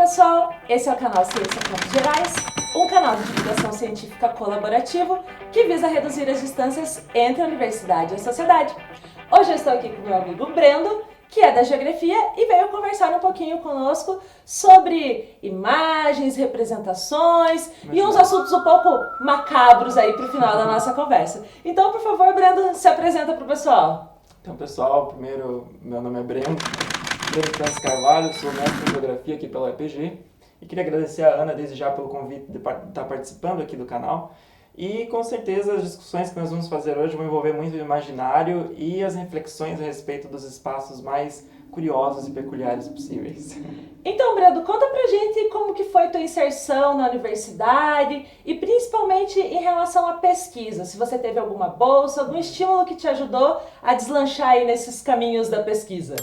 pessoal, esse é o canal Ciência em Campos Gerais, um canal de divulgação científica colaborativo que visa reduzir as distâncias entre a universidade e a sociedade. Hoje eu estou aqui com meu amigo Brendo, que é da Geografia e veio conversar um pouquinho conosco sobre imagens, representações e uns assuntos um pouco macabros aí para o final da nossa conversa. Então, por favor, Brendo, se apresenta para o pessoal. Então, pessoal, primeiro, meu nome é Brendo Francis Carvalho, sou mestre em Geografia aqui pela UEPG e queria agradecer a Ana desde já pelo convite de estar participando aqui do canal. E com certeza as discussões que nós vamos fazer hoje vão envolver muito o imaginário e as reflexões a respeito dos espaços mais curiosos e peculiares possíveis. Então, Brendo, conta pra gente como que foi tua inserção na universidade e principalmente em relação à pesquisa. Se você teve alguma bolsa, algum estímulo que te ajudou a deslanchar aí nesses caminhos da pesquisa.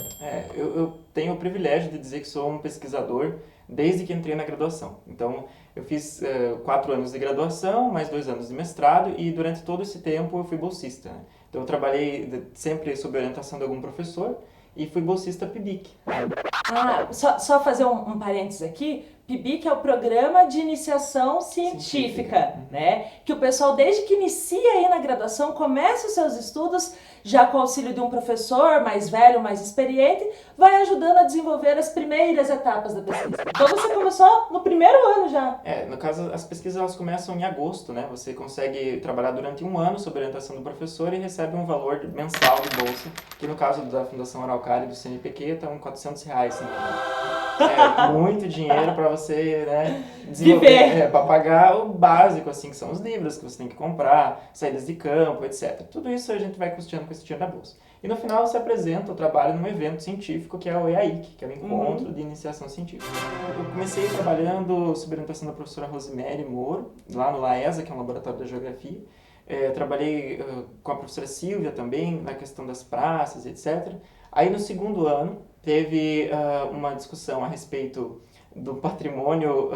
Eu tenho o privilégio de dizer que sou um pesquisador desde que entrei na graduação. Então, eu fiz 4 anos de graduação, mais 2 anos de mestrado e durante todo esse tempo eu fui bolsista, né? Então, eu trabalhei sempre sob orientação de algum professor e fui bolsista PIBIC. Só fazer um parênteses aqui. PIBIC é o Programa de Iniciação Científica, né? Que o pessoal, desde que inicia aí na graduação, começa os seus estudos, já com o auxílio de um professor mais velho, mais experiente, vai ajudando a desenvolver as primeiras etapas da pesquisa. Então você começou no primeiro ano já. No caso, as pesquisas elas começam em agosto, né? Você consegue trabalhar durante 1 ano sob orientação do professor e recebe um valor mensal de bolsa, que no caso da Fundação Araucária e do CNPq estão R$400. É muito dinheiro para você, né, desenvolver, para pagar o básico, assim, que são os livros que você tem que comprar, saídas de campo, etc. Tudo isso a gente vai custeando com esse dinheiro da bolsa. E no final você apresenta o trabalho num evento científico que é o EAIC, que é o Encontro de Iniciação Científica. Eu comecei trabalhando sob orientação da professora Rosemary Moro, lá no LAESA, que é um laboratório da geografia. Trabalhei com a professora Silvia também, na questão das praças, etc. Aí no segundo ano, teve uma discussão a respeito do patrimônio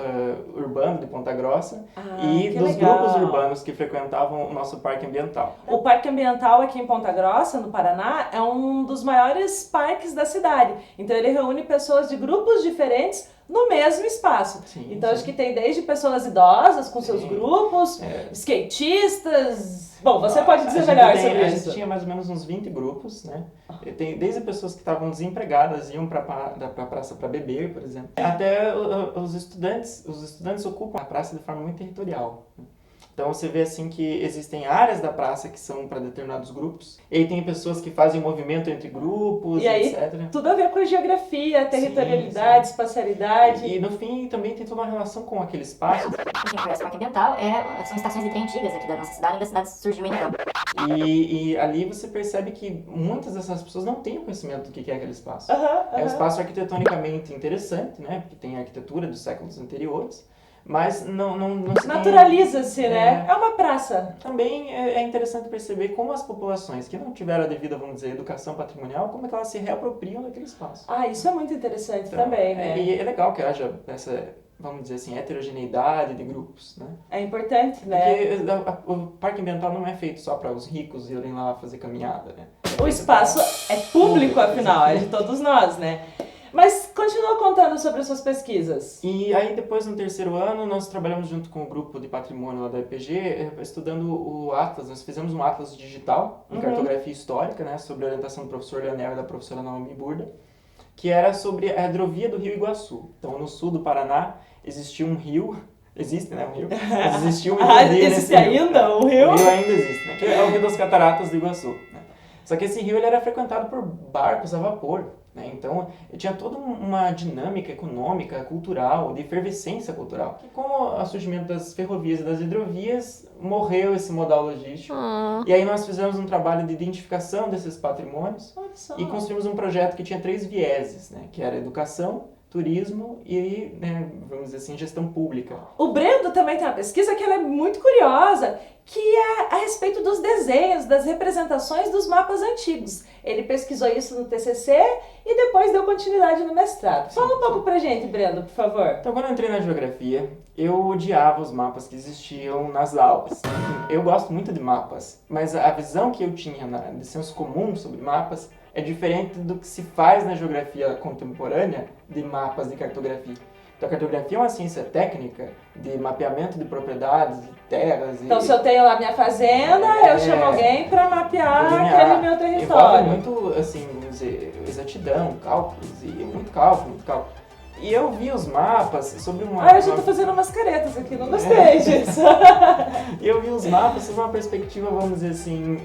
urbano de Ponta Grossa e dos grupos urbanos que frequentavam o nosso parque ambiental. O Parque Ambiental aqui em Ponta Grossa, no Paraná, é um dos maiores parques da cidade. Então ele reúne pessoas de grupos diferentes no mesmo espaço. Então acho que tem desde pessoas idosas com seus grupos, skatistas... Bom, você pode dizer melhor sobre isso. A gente tinha mais ou menos uns 20 grupos, né? Tem desde pessoas que estavam desempregadas, iam para a praça para beber, por exemplo, até os estudantes ocupam a praça de forma muito territorial. Então você vê assim que existem áreas da praça que são para determinados grupos, e aí tem pessoas que fazem movimento entre grupos, e aí, etc. Tudo a ver com a geografia, territorialidade, espacialidade. E no fim também tem toda uma relação com aquele espaço. Quem conhece o Parque Ambiental são estações de trem antigas aqui da nossa cidade, onde a cidade surgiu então. E ali você percebe que muitas dessas pessoas não têm conhecimento do que é aquele espaço. É um espaço arquitetonicamente interessante, né? Porque tem a arquitetura dos séculos anteriores. Mas não se naturaliza-se, né? É uma praça. Também é interessante perceber como as populações que não tiveram a devida, vamos dizer, educação patrimonial, como é que elas se reapropriam daquele espaço. Isso é muito interessante também, né? E é legal que haja essa, vamos dizer assim, heterogeneidade de grupos, né? É importante, né? Porque o parque ambiental não é feito só para os ricos irem lá fazer caminhada, né? O espaço é público, afinal, é de todos nós, né? Mas continua contando sobre as suas pesquisas. E aí depois, no terceiro ano, nós trabalhamos junto com o grupo de patrimônio lá da EPG, estudando o Atlas. Nós fizemos um Atlas digital, em cartografia histórica, né, sobre a orientação do professor Leonel e da professora Naomi Burda, que era sobre a hidrovia do Rio Iguaçu. Então, no sul do Paraná, existia um rio, existe, né, um rio? Mas existia um rio existe ainda um rio? O rio ainda existe, né, que é o Rio das Cataratas do Iguaçu, né? Só que esse rio ele era frequentado por barcos a vapor. Então, tinha toda uma dinâmica econômica, cultural, de efervescência cultural. E com o surgimento das ferrovias e das hidrovias, morreu esse modal logístico. E aí nós fizemos um trabalho de identificação desses patrimônios e construímos um projeto que tinha 3 vieses, né? Que era educação, turismo e, né, vamos dizer assim, gestão pública. O Brendo também tem uma pesquisa que ela é muito curiosa, que é a respeito dos desenhos, das representações dos mapas antigos. Ele pesquisou isso no TCC e depois deu continuidade no mestrado. Fala um pouco pra gente, Brendo, por favor. Então, quando eu entrei na geografia, eu odiava os mapas que existiam nas aulas. Eu gosto muito de mapas, mas a visão que eu tinha de senso comum sobre mapas é diferente do que se faz na geografia contemporânea de mapas de cartografia. Então a cartografia é uma ciência técnica de mapeamento de propriedades, de terras. Então, se eu tenho lá minha fazenda, eu chamo alguém para mapear aquele meu envolve território. muito, assim, vamos dizer, exatidão, cálculos, e muito cálculo, muito cálculo. E eu vi os mapas sobre uma... Eu já tô fazendo umas caretas aqui, não gostei disso. E eu vi os mapas sobre uma perspectiva, vamos dizer assim,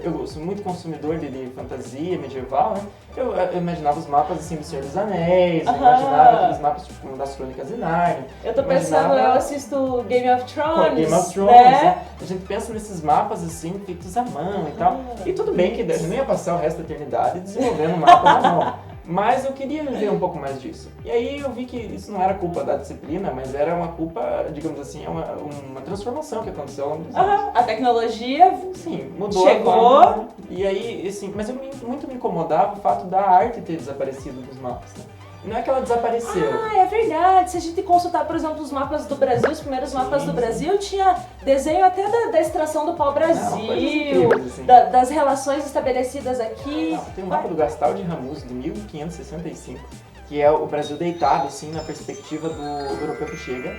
eu sou muito consumidor de fantasia medieval, né? Eu imaginava os mapas assim do Senhor dos Anéis, eu imaginava aqueles mapas tipo, como das Crônicas de Nárnia. Eu tô pensando, eu assisto Game of Thrones, Game of Thrones, né? A gente pensa nesses mapas assim, feitos à mão e tal. E tudo bem que eu não ia passar o resto da eternidade desenvolvendo mapas à mão. Mas eu queria ver um pouco mais disso. E aí eu vi que isso não era culpa da disciplina, mas era uma culpa, digamos assim, uma transformação que aconteceu ao longo dos anos. A tecnologia Sim, mudou. chegou. E aí, assim, mas muito me incomodava o fato da arte ter desaparecido dos mapas, né? E não é que ela desapareceu. É verdade. Se a gente consultar, por exemplo, os mapas do Brasil, os primeiros mapas do Brasil, tinha desenho até da extração do pau-brasil, Assim. das relações estabelecidas aqui. Tem um mapa do Gastal de Ramus, de 1565, que é o Brasil deitado, assim, na perspectiva do europeu que chega.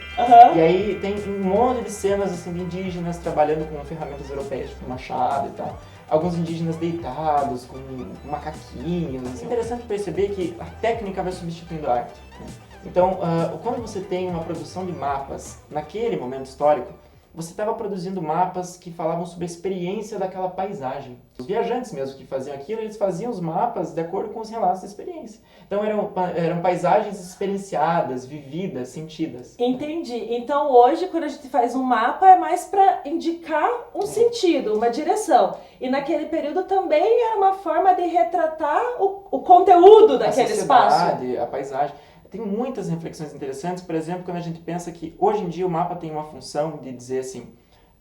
E aí tem um monte de cenas, assim, de indígenas trabalhando com ferramentas europeias, tipo machado e tal. Alguns indígenas deitados, com macaquinhos. É interessante perceber que a técnica vai substituindo a arte, né? Então, quando você tem uma produção de mapas naquele momento histórico, você estava produzindo mapas que falavam sobre a experiência daquela paisagem. Os viajantes mesmo que faziam aquilo, eles faziam os mapas de acordo com os relatos da experiência. Então eram paisagens experienciadas, vividas, sentidas. Entendi. Então hoje, quando a gente faz um mapa, é mais para indicar um sentido, uma direção. E naquele período também era uma forma de retratar o conteúdo daquele espaço. A paisagem. Tem muitas reflexões interessantes, por exemplo, quando a gente pensa que hoje em dia o mapa tem uma função de dizer assim,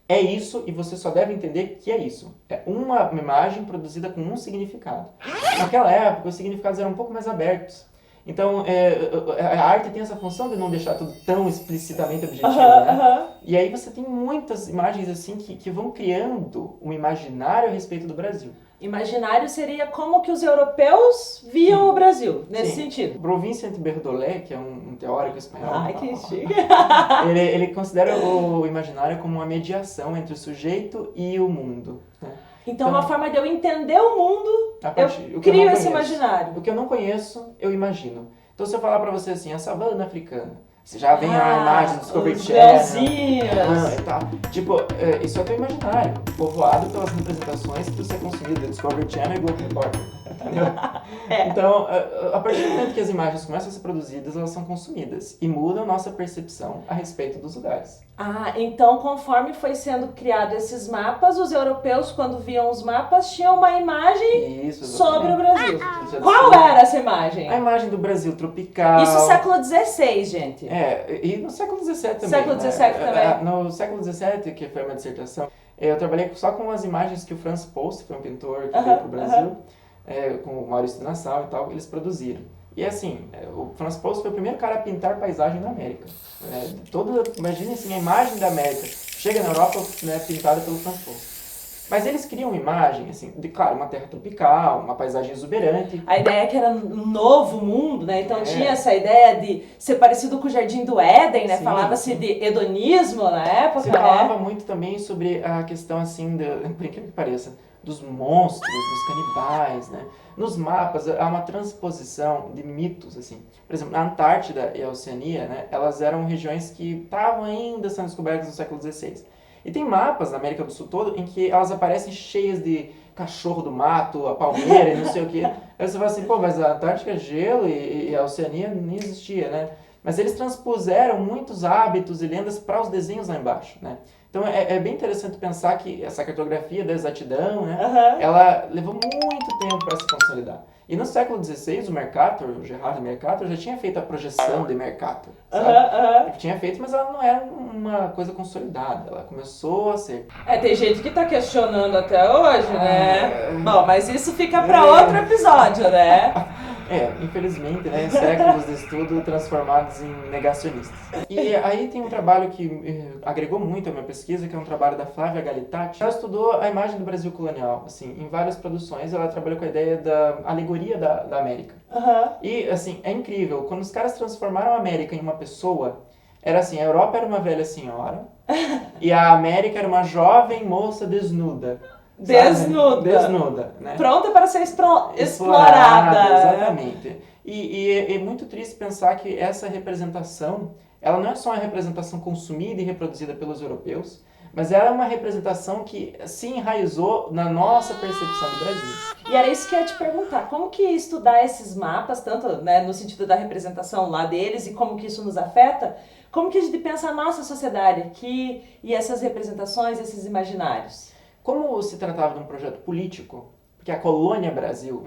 é isso e você só deve entender que é isso. É uma imagem produzida com um significado. Naquela época, os significados eram um pouco mais abertos. Então, a arte tem essa função de não deixar tudo tão explicitamente objetivo, né? E aí você tem muitas imagens assim que vão criando um imaginário a respeito do Brasil. Imaginário seria como que os europeus viam o Brasil, nesse sentido. Pro Vincent Bertollet, que é um teórico espanhol, Ai, que chique. ele considera o imaginário como uma mediação entre o sujeito e o mundo, né? Então, uma forma de eu entender o mundo, eu crio esse imaginário. O que eu não conheço, eu imagino. Então, se eu falar pra você assim, a savana africana, você já vem a imagem do Discovery Channel. E tal. Tipo, isso é o teu imaginário, povoado pelas representações que você é consumido do Discovery Channel e Globo Repórter. Entendeu? Então, a partir do momento que as imagens começam a ser produzidas, elas são consumidas e mudam a nossa percepção a respeito dos lugares. Então conforme foi sendo criado esses mapas, os europeus, quando viam os mapas, tinham uma imagem sobre o Brasil. Qual era essa imagem? A imagem do Brasil tropical. Isso século XVI, gente. E no século XVII também. Século XVII também. No século XVII, que foi uma dissertação, eu trabalhei só com as imagens que o Franz Post, que foi um pintor que veio pro Brasil, com o Maurício de Nassau e tal, eles produziram. E assim, o Franz Post foi o primeiro cara a pintar paisagem na América. Imagine assim, a imagem da América chega na Europa, né, pintada pelo Franz Post. Mas eles criam uma imagem, assim, de, claro, uma terra tropical, uma paisagem exuberante. A ideia é que era um novo mundo, né? Então tinha essa ideia de ser parecido com o Jardim do Éden, né? Falava-se de hedonismo na época, Se falava muito também sobre a questão, assim, por incrível que pareça, dos monstros, dos canibais, né? Nos mapas há uma transposição de mitos, assim. Por exemplo, a Antártida e a Oceania, né? Elas eram regiões que estavam ainda sendo descobertas no século XVI. E tem mapas na América do Sul todo em que elas aparecem cheias de cachorro do mato, a palmeira e não sei o quê. Aí você fala assim, pô, mas a Antártica é gelo e a Oceania nem existia, né? Mas eles transpuseram muitos hábitos e lendas para os desenhos lá embaixo, né? Então é bem interessante pensar que essa cartografia da exatidão, né? Ela levou muito tempo para se consolidar. E no século XVI, o Mercator, o Gerard Mercator, já tinha feito a projeção de Mercator, sabe? Ele tinha feito, mas ela não era uma coisa consolidada, ela começou a ser. Tem gente que tá questionando até hoje, né? Bom, mas isso fica para outro episódio, né? Infelizmente, né, séculos de estudo transformados em negacionistas. E aí tem um trabalho que agregou muito à minha pesquisa, que é um trabalho da Flávia Galitati. Ela estudou a imagem do Brasil colonial, assim, em várias produções. Ela trabalhou com a ideia da alegoria da América. E, assim, é incrível. Quando os caras transformaram a América em uma pessoa, era assim, a Europa era uma velha senhora e a América era uma jovem moça desnuda. Desnuda, né? Pronta para ser explorada. Exatamente. E é muito triste pensar que essa representação, ela não é só uma representação consumida e reproduzida pelos europeus, mas ela é uma representação que se enraizou na nossa percepção do Brasil. E era isso que eu ia te perguntar, como que estudar esses mapas, tanto, né, no sentido da representação lá deles e como que isso nos afeta, como que a gente pensa a nossa sociedade aqui e essas representações, esses imaginários? Como se tratava de um projeto político, porque a colônia Brasil,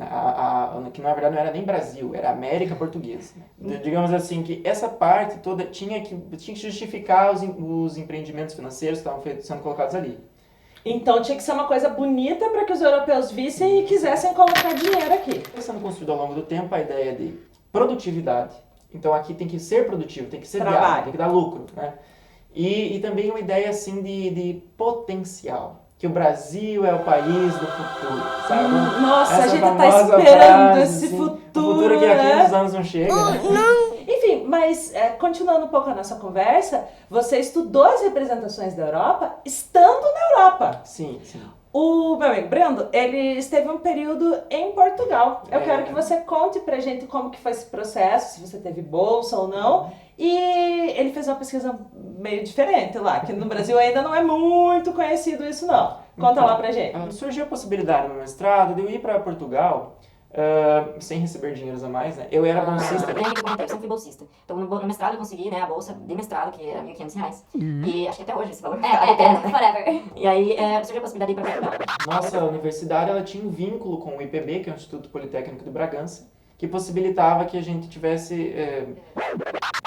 que na verdade não era nem Brasil, era América Portuguesa. Digamos assim, que essa parte toda tinha que justificar os empreendimentos financeiros que estavam sendo colocados ali. Então tinha que ser uma coisa bonita para que os europeus vissem e quisessem colocar dinheiro aqui. Está sendo construído ao longo do tempo a ideia de produtividade. Então aqui tem que ser produtivo, tem que ser viável, tem que dar lucro, né? E também uma ideia assim de potencial. Que o Brasil é o país do futuro, sabe? Nossa, essa a gente tá famosa esperando frase, esse assim, futuro, o futuro que né? aqui nos anos não chega, né? Enfim, mas continuando um pouco a nossa conversa, você estudou as representações da Europa estando na Europa. Sim, sim. O meu amigo Brendo, ele esteve um período em Portugal. Eu quero que você conte pra gente como que foi esse processo, se você teve bolsa ou não. E ele fez uma pesquisa meio diferente lá, que no Brasil ainda não é muito conhecido isso não. Conta lá pra gente. Surgiu a possibilidade no mestrado de eu ir para Portugal sem receber dinheiros a mais, né? Eu era bolsista. Eu sempre fui bolsista. Então no mestrado eu consegui, né, a bolsa de mestrado, que era R$1.500. E acho que até hoje esse valor Forever. E aí surgiu a possibilidade de ir para Portugal. Nossa universidade, ela tinha um vínculo com o IPB, que é o Instituto Politécnico de Bragança, que possibilitava que a gente tivesse...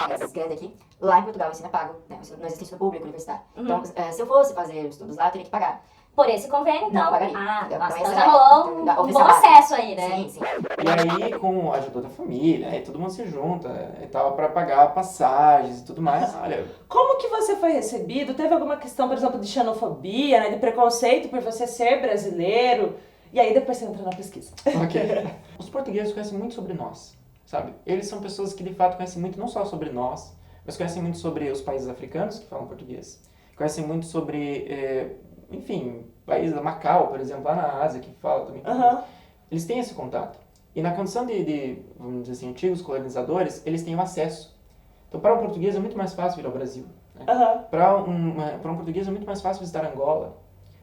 Essas grandes aqui. Lá em Portugal o ensino é pago, né? Não existe ensino público universitário. Então, se eu fosse fazer estudos lá, eu teria que pagar. Por esse convênio, então. Não, pagaria. Nossa, Então, então já rolou um houve bom salário. acesso aí, né? Sim, sim. E aí, com a ajuda da família, aí todo mundo se junta e tal, para pagar passagens e tudo mais. Olha, Como que você foi recebido? Teve alguma questão, por exemplo, de xenofobia, né, de preconceito por você ser brasileiro? E aí depois você entra na pesquisa. ok. Os portugueses conhecem muito sobre nós, sabe? Eles são pessoas que de fato conhecem muito não só sobre nós, mas conhecem muito sobre os países africanos que falam português. Conhecem muito sobre, enfim, países da Macau, por exemplo, lá na Ásia, que fala também português. Eles têm esse contato. E na condição de, vamos dizer assim, antigos colonizadores, eles têm o acesso. Então, para um português é muito mais fácil vir ao Brasil. Né? Para um português é muito mais fácil visitar Angola.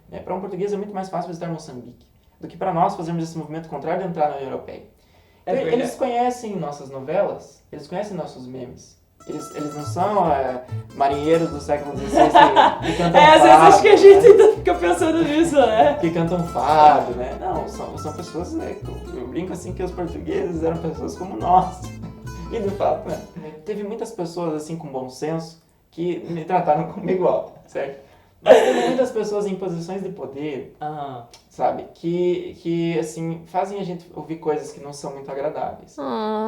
Né? Para um português é muito mais fácil visitar Moçambique do que para nós fazermos esse movimento contrário de entrar na União Europeia. Então, eles conhecem nossas novelas, eles conhecem nossos memes. Eles não são marinheiros do século XVI que cantam Às fado. vezes acho que a gente ainda fica pensando nisso, né? Que cantam fado, né? Não, são pessoas, né? Eu brinco assim que os portugueses eram pessoas como nós. E de fato, né? Teve muitas pessoas assim com bom senso que me trataram como igual, certo? Mas teve muitas pessoas em posições de poder, sabe? Que assim, fazem a gente ouvir coisas que não são muito agradáveis.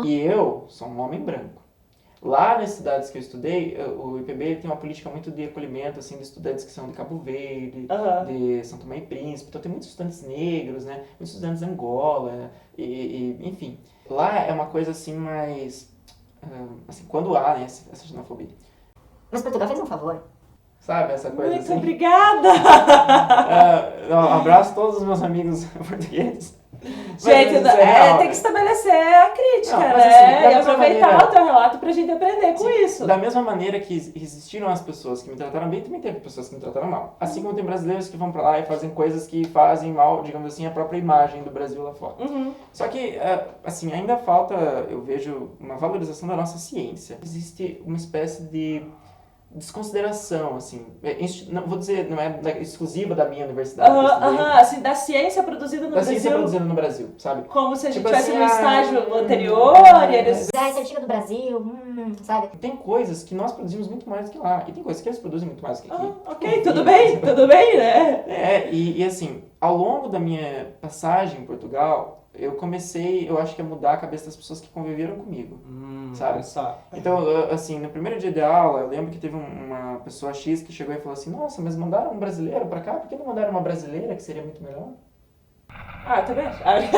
E eu sou um homem branco. Lá nas cidades que eu estudei, o IPB tem uma política muito de acolhimento, assim, de estudantes que são de Cabo Verde, de São Tomé e Príncipe. Então tem muitos estudantes negros, né? Muitos estudantes de Angola, enfim. Lá é uma coisa assim mais... assim, quando há, né, essa xenofobia. Mas Portugal fez um favor. Sabe, essa coisa Muito assim? obrigada! Um abraço a todos os meus amigos portugueses. Gente, Mas isso é real, tem né? que estabelecer a crítica, Não, mas né? assim, da E mesma aproveitar maneira- o teu relato pra gente aprender com isso. Da mesma maneira que existiram as pessoas que me trataram bem, também teve pessoas que me trataram mal. Assim como tem brasileiros que vão pra lá e fazem coisas que fazem mal, digamos assim, a própria imagem do Brasil lá fora. Só que, assim, ainda falta, eu vejo, uma valorização da nossa ciência. Existe uma espécie de desconsideração, assim, não vou dizer, não é exclusiva da minha universidade, Assim, da ciência produzida no da Brasil. ciência produzida no Brasil, sabe? Como se a gente Tipo tivesse assim, no estágio anterior e eles... Esse artigo do Brasil, sabe? Tem coisas que nós produzimos muito mais do que lá, e tem coisas que eles produzem muito mais do que aqui. Ok, tudo bem, né? E assim, ao longo da minha passagem em Portugal, eu comecei, eu acho que a mudar a cabeça das pessoas que conviveram comigo, sabe? Olha só. Então, assim, no primeiro dia de aula, eu lembro que teve uma pessoa X que chegou e falou assim, nossa, mas mandaram um brasileiro pra cá? Por que não mandaram uma brasileira, que seria muito melhor? Ah, também acho.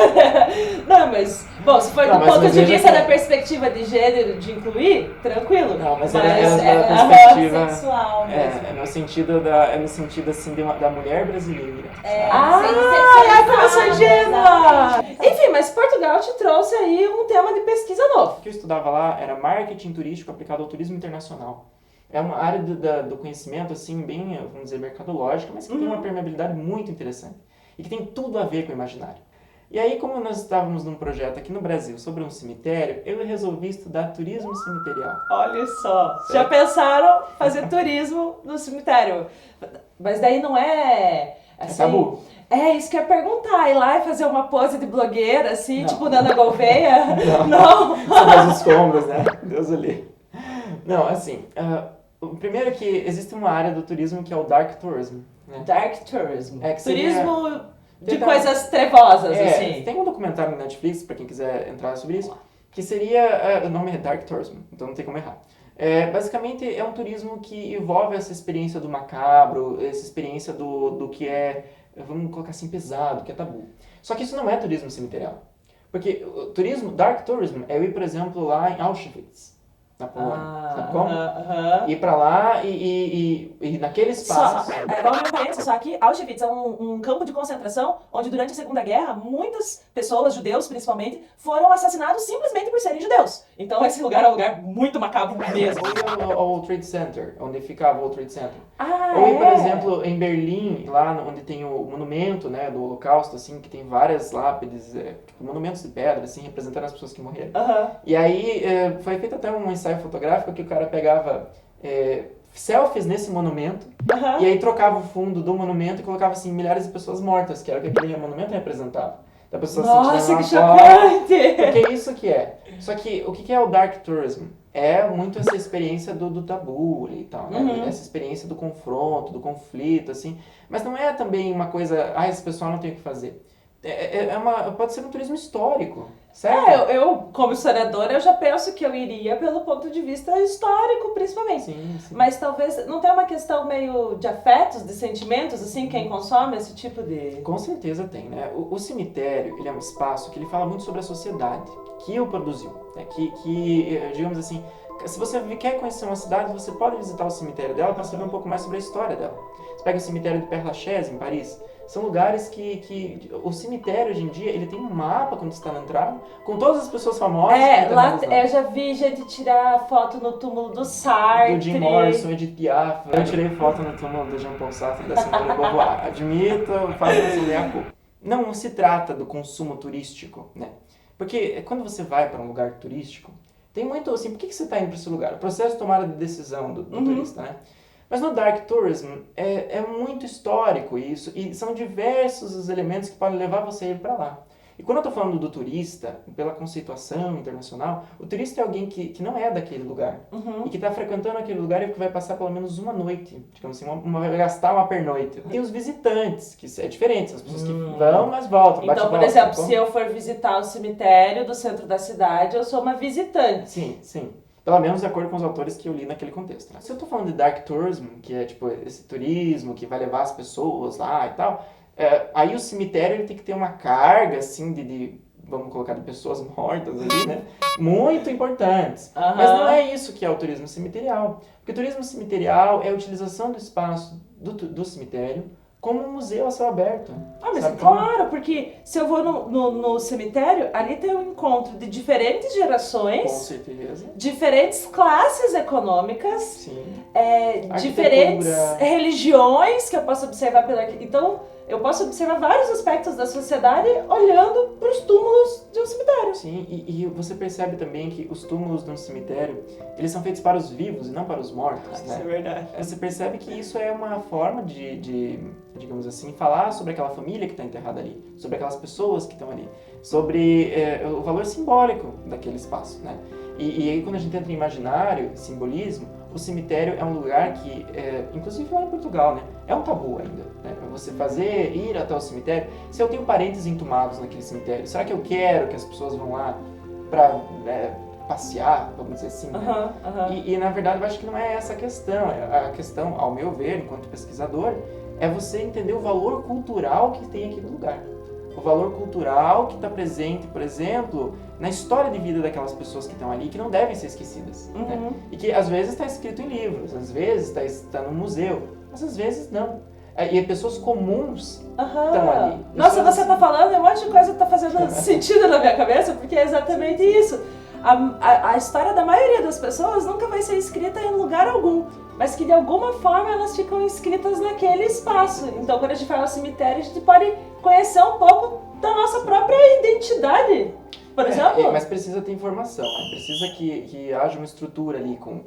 Não, mas... Bom, se for Não, do mas ponto de veja vista que- da perspectiva de gênero, de incluir, tranquilo. Não, mas Mas era da aham, perspectiva... Sexual mesmo. É no sentido assim, da mulher brasileira. É, Ai, como eu sou ingênua! Exatamente. Enfim, mas Portugal te trouxe aí um tema de pesquisa novo. O que eu estudava lá era marketing turístico aplicado ao turismo internacional. É uma área do conhecimento, assim, bem, vamos dizer, mercadológica, mas que tem uma permeabilidade muito interessante. E que tem tudo a ver com o imaginário. E aí, como nós estávamos num projeto aqui no Brasil sobre um cemitério, eu resolvi estudar turismo cemiterial. Olha só. Já pensaram fazer turismo no cemitério? Mas daí não é... Assim, É tabu. É, isso que eu ia perguntar. Ir lá e fazer uma pose de blogueira, assim, Não. tipo Nana Gouveia? Não. Sobre os escombros, né? Deus ali. Não, assim, o primeiro é que existe uma área do turismo que é o Dark Tourism. Né? Dark tourism. É, que seria- Turismo de Tentar- coisas trevosas, assim. Tem um documentário no Netflix, pra quem quiser entrar sobre isso, que seria, o nome é Dark Tourism, então não tem como errar. Basicamente é um turismo que envolve essa experiência do macabro, essa experiência do que é, vamos colocar assim, pesado, que é tabu. Só que isso não é turismo cemiterial. Porque o turismo, Dark Tourism, é eu ir, por exemplo, lá em Auschwitz, na Polônia. Sabe como? aham. Ir pra lá e naquele espaço... Vamos abrir um parênteses, só que Auschwitz é um campo de concentração onde durante a Segunda Guerra muitas pessoas, judeus principalmente, foram assassinados simplesmente por serem judeus. Então esse lugar é um lugar muito macabro mesmo. Ou ir ao Trade Center, onde ficava o World Trade Center. Ah, Ou ir, por é? exemplo, em Berlim, lá onde tem o monumento, né, do Holocausto, assim, que tem várias lápides, tipo, monumentos de pedra, assim, representando as pessoas que morreram. Aham. E aí foi feito até um ensaio fotográfico que o cara pegava selfies nesse monumento Aham. e aí trocava o fundo do monumento e colocava, assim, milhares de pessoas mortas, que era o que aquele monumento representava. Da pessoa Nossa, sentindo que uma chocante! porque é isso que é. Só que o que é o Dark Tourism? É muito essa experiência do tabu ali e tal, né? Uhum. Essa experiência do confronto, do conflito, assim. Mas não é também uma coisa, esse pessoal não tem o que fazer. Pode ser um turismo histórico, certo? Eu, como historiadora, eu já penso que eu iria pelo ponto de vista histórico, principalmente. Sim, sim. Mas talvez não tenha uma questão meio de afetos, de sentimentos, assim, quem consome esse tipo de... Com certeza tem, né? O cemitério, ele é um espaço que ele fala muito sobre a sociedade que o produziu, né? Digamos assim, se você quer conhecer uma cidade, você pode visitar o cemitério dela para saber um pouco mais sobre a história dela. Você pega o cemitério de Père Lachaise, em Paris. São lugares que o cemitério, hoje em dia, ele tem um mapa quando você está na entrada, com todas as pessoas famosas. que Lá estão lá. eu já vi gente tirar foto no túmulo do Sartre. Do Jim Morrison, Edith Piaf. Eu tirei foto no túmulo do Jean Paul Sartre da Simone de Beauvoir. Admito, faço esse meia-culpa. Não se trata do consumo turístico, né? Porque quando você vai para um lugar turístico, tem muito assim, por que você está indo para esse lugar? O processo de tomada de decisão do turista, né? Mas no Dark Tourism é muito histórico isso, e são diversos os elementos que podem levar você a ir para lá. E quando eu estou falando do turista, pela conceituação internacional, o turista é alguém que não é daquele lugar. E que está frequentando aquele lugar e que vai passar pelo menos uma noite, digamos assim, vai gastar uma pernoite. Tem os visitantes, que é diferente, são as pessoas que vão, mas voltam. bate Então, e por volta, exemplo, tá bom? se eu for visitar o cemitério do centro da cidade, eu sou uma visitante. Sim, sim. Pelo menos de acordo com os autores que eu li naquele contexto. Né? Se eu tô falando de Dark Tourism, que é tipo esse turismo que vai levar as pessoas lá e tal, aí o cemitério ele tem que ter uma carga, assim, vamos colocar, de pessoas mortas ali, né? Muito importantes. Mas não é isso que é o turismo cemiterial. Porque o turismo cemiterial é a utilização do espaço do cemitério como um museu a céu aberto. Mas Sabe como? claro, porque se eu vou no cemitério, ali tem um encontro de diferentes Com gerações, certeza. diferentes classes econômicas, Sim. diferentes Arquitetura. religiões que eu posso observar pela... Então, eu posso observar vários aspectos da sociedade olhando para os túmulos de um cemitério. Sim, e você percebe também que os túmulos de um cemitério, eles são feitos para os vivos e não para os mortos, né? verdade. Você percebe que isso é uma forma de, digamos assim, falar sobre aquela família que está enterrada ali, sobre aquelas pessoas que estão ali, sobre o valor simbólico daquele espaço, né? E aí quando a gente entra em imaginário, simbolismo, o cemitério é um lugar que, inclusive lá em Portugal, né, é um tabu ainda, né, para você ir até o cemitério. Se eu tenho parentes entumados naquele cemitério, será que eu quero que as pessoas vão lá para passear, vamos dizer assim, né? E na verdade eu acho que não é essa a questão. A questão, ao meu ver, enquanto pesquisador, é você entender o valor cultural que tem aquele lugar. O valor cultural que está presente, por exemplo, na história de vida daquelas pessoas que estão ali, que não devem ser esquecidas. Né? E que às vezes está escrito em livros, às vezes está no museu, mas às vezes não. E pessoas comuns estão ali. Nossa, você está falando e um monte de coisa está fazendo sentido na minha cabeça, porque é exatamente isso. A história da maioria das pessoas nunca vai ser escrita em lugar algum, mas que de alguma forma elas ficam inscritas naquele espaço. Então, quando a gente fala cemitério, a gente pode conhecer um pouco da nossa própria identidade, por exemplo. Mas precisa ter informação, né? Precisa que haja uma estrutura ali com...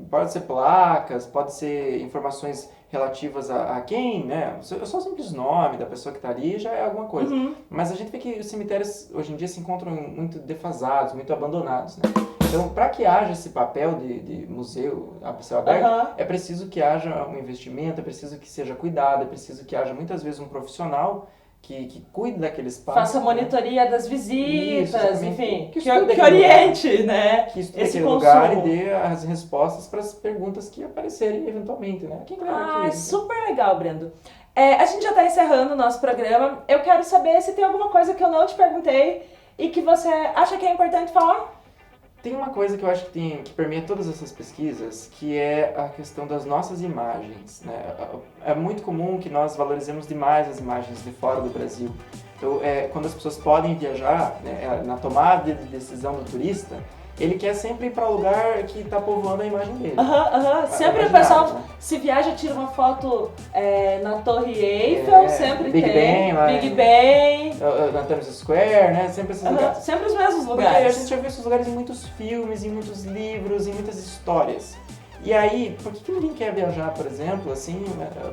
pode ser placas, pode ser informações relativas a quem, né? Só o simples nome da pessoa que está ali já é alguma coisa. Mas a gente vê que os cemitérios hoje em dia se encontram muito defasados, muito abandonados, né? Então, para que haja esse papel de museu a céu aberto, é preciso que haja um investimento, é preciso que seja cuidado, é preciso que haja muitas vezes um profissional que cuide daquele espaço. Faça monitoria das visitas, Isso, enfim, que estude oriente, né? Que estude esse aquele consumo. lugar e dê as respostas para as perguntas que aparecerem eventualmente, né? Quem Super legal, Brendo. A gente já está encerrando o nosso programa. Eu quero saber se tem alguma coisa que eu não te perguntei e que você acha que é importante falar? Tem uma coisa que eu acho que permeia todas essas pesquisas, que é a questão das nossas imagens, né? É muito comum que nós valorizemos demais as imagens de fora do Brasil. Então, quando as pessoas podem viajar, né, na tomada de decisão do turista, ele quer sempre ir para o lugar que está povoando a imagem dele. Sempre o pessoal, se viaja, tira uma foto na Torre Eiffel, sempre Big tem. Ben, Big Ben. Na Times Square, né? Sempre esses lugares. Sempre os mesmos Porque a lugares. gente já viu esses lugares em muitos filmes, em muitos livros, em muitas histórias. E aí, por que ninguém quer viajar, por exemplo, assim,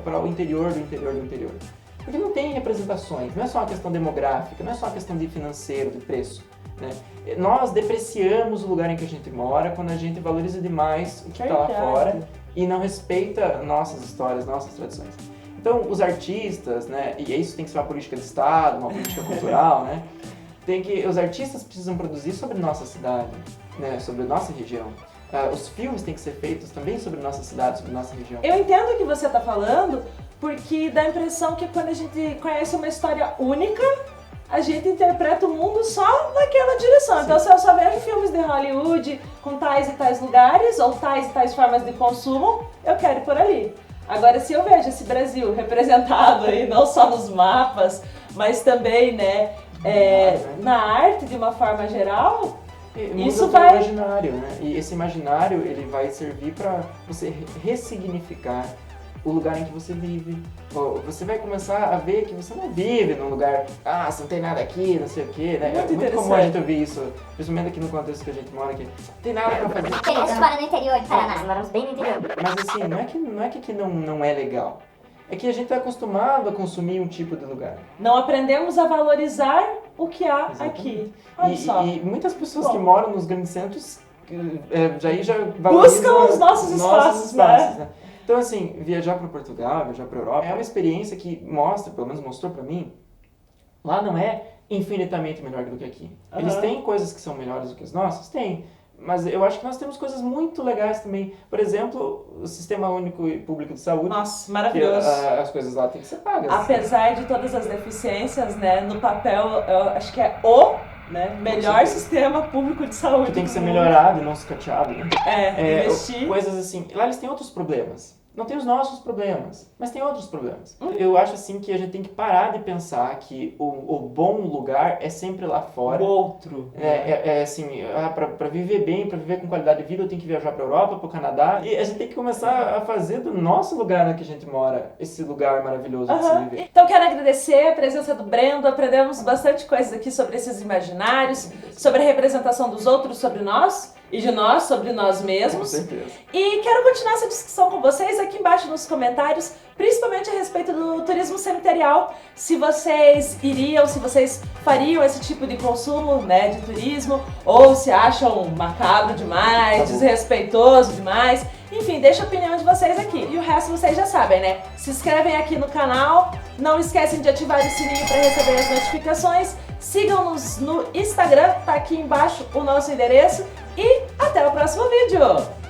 para o interior do interior do interior? Porque não tem representações, não é só uma questão demográfica, não é só uma questão de financeiro, de preço. Né? Nós depreciamos o lugar em que a gente mora quando a gente valoriza demais o que está lá fora e não respeita nossas histórias, nossas tradições. Então, os artistas, né, e isso tem que ser uma política de Estado, uma política cultural, né? Os artistas precisam produzir sobre nossa cidade, né, sobre nossa região. Os filmes têm que ser feitos também sobre nossa cidade, sobre nossa região. Eu entendo o que você está falando, porque dá a impressão que quando a gente conhece uma história única, a gente interpreta o mundo só naquela direção. Sim. Então, se eu só vejo filmes de Hollywood com tais e tais lugares, ou tais e tais formas de consumo, eu quero ir por ali. Agora, se eu vejo esse Brasil representado aí, não só nos mapas, mas também, né, na arte de uma forma geral, isso vai... o imaginário, né? E esse imaginário, ele vai servir para você ressignificar o lugar em que você vive. Você vai começar a ver que você não vive num lugar, você não tem nada aqui, não sei o quê, né? É muito comum a gente ouvir isso, principalmente aqui no contexto que a gente mora aqui. Não tem nada pra fazer. A gente mora no interior de Paraná. Nós moramos bem no interior. Mas assim, não é que aqui não é legal. É que a gente tá acostumado a consumir um tipo de lugar. Não aprendemos a valorizar o que há aqui. Olha só. E muitas pessoas que moram nos grandes centros já buscam os nossos espaços, né? Então, assim, viajar para Portugal, viajar para Europa, é uma experiência que mostra, pelo menos mostrou para mim, lá não é infinitamente melhor do que aqui. Eles têm coisas que são melhores do que as nossas? Tem. Mas eu acho que nós temos coisas muito legais também. Por exemplo, o Sistema Único e Público de Saúde. Nossa, maravilhoso. As coisas lá têm que ser pagas. Apesar de todas as deficiências, né, no papel, eu acho que é o melhor sistema público de saúde. Que tem que ser melhorado e não sucateado, né? Investir. Coisas assim. Lá eles têm outros problemas. Não tem os nossos problemas, mas tem outros problemas. Eu acho assim que a gente tem que parar de pensar que o bom lugar é sempre lá fora. O outro. Assim, para viver bem, para viver com qualidade de vida, eu tenho que viajar para Europa, para o Canadá. E a gente tem que começar a fazer do nosso lugar na que a gente mora, esse lugar maravilhoso de se viver. Então quero agradecer a presença do Brendo, aprendemos bastante coisas aqui sobre esses imaginários, sobre a representação dos outros sobre nós. E de nós, sobre nós mesmos. Com certeza. E quero continuar essa discussão com vocês aqui embaixo nos comentários. principalmente a respeito do turismo cemiterial, se vocês iriam, se vocês fariam esse tipo de consumo, né, de turismo, ou se acham macabro demais, desrespeitoso demais. Enfim, deixa a opinião de vocês aqui. E o resto vocês já sabem, né? Se inscrevem aqui no canal, não esquecem de ativar o sininho para receber as notificações. Sigam-nos no Instagram, tá aqui embaixo o nosso endereço. E até o próximo vídeo!